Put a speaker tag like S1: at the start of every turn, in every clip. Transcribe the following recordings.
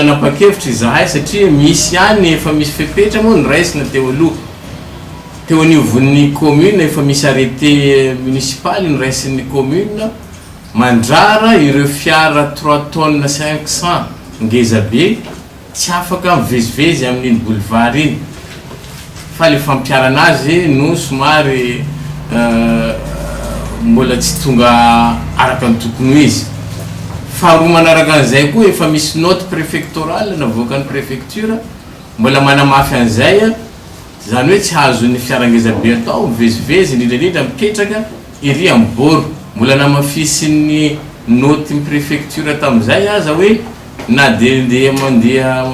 S1: nanapa-kevitra izahay satria misy ihany efa misy fepetra moa nyraisina teo aloha teo anivon'ny commune efa misy arrêté municipal nyraisin'ny commune mandrara ireo fiara 3 tonnes 500 ngeza be tsy afaka mivezivezy amin'iny boulevard iny fa le fampiarana azy no somary mbola tsy tonga araka ny tokony izy faharoa manaraka an'izay koa efa misy note préfectorale navoakan'ny préfecture mbola manamafy an'izay zany hoe tsy hazo ny fiarangeza be atao mivezivezy indrindrandrindra mipetraka iry amin'ny boro mbola namafisin'ny note ny préfecture tamin'izay aza hoe na de mandeha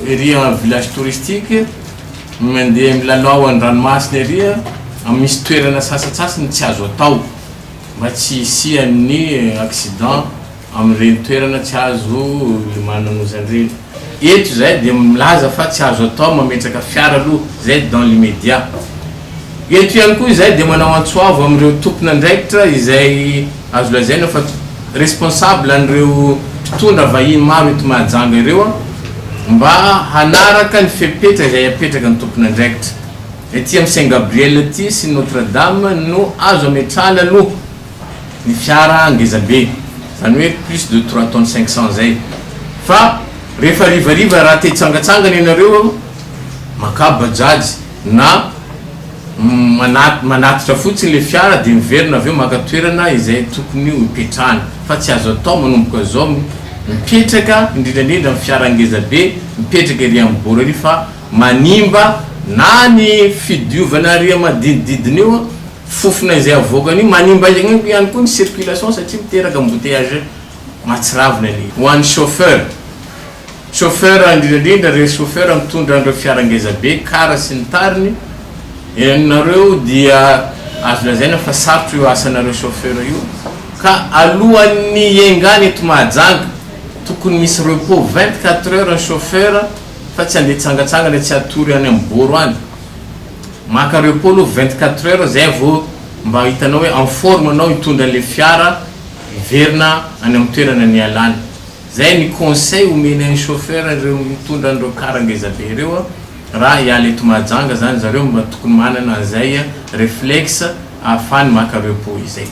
S1: iry en village touristique mandeha milalao an-dranomasina iry misy toerana sasatsasany tsy azo atao mba tsy hisy amin'ny accident amin'ireny toerana tsy azo mananozan'ireny eto zay dia milaza fa tsy azo atao mametraka fiara aloha zay dans l'immédiat eto ihany koa izay dia manao antsoavo amin'ireo tompon'andraikitra izay azo lazaina fa responsable an'ireo mpitondra vahiny maro eto Mahajanga ireo mba hanaraka ny fepetra izay apetraka ny tompon'andraikitra ety amin'ny Saint Gabriel ety sy Notre Dame no azo ametrahana aloha ny fiara ngezabe zany hoe plus de 3 tonnes 500 zay fa rehefa rivariva raha te hitsangatsangana ianareo maka bajaj na manatitra fotsiny le fiara dia miverina aveo maka toerana izay tokony hipetrahana fa tsy azo atao manomboka zao mipetraka indrindrandrindra amin'ny fiara ngezabe mipetraka ery amin'ny boro ery fa manimba na ny fidiovana ary madidididina io fofona izay avoakany manimba ihany koa ny circulation satria miteraka embouteillage matsiravina ny ho an'ny chauffeur indrindrandrindra re chauffeur mitondra an'ireo fiarangezabe kara sy ny tariny ianareo dia azo lazaina fa sarotra io asanareo chauffeur io ka alohan'ny iengany eto Mahajanga tokony misy repos 24 heures ny chauffeur fa tsy andeha tsangatsangana tsy atory any amin'ny boro any maka repos aloha 24 heures zay vao mba hitanao hoe en forme anao hitondra le fiara verina any amin'ny toerana ny alany zay ny conseil omeny any chauffeur ireo mitondra an'ireo karangezabe ireo raha hiala eto Mahajanga zany zareo mba tokony manana an'izay réflexe ahafahany maka repos izay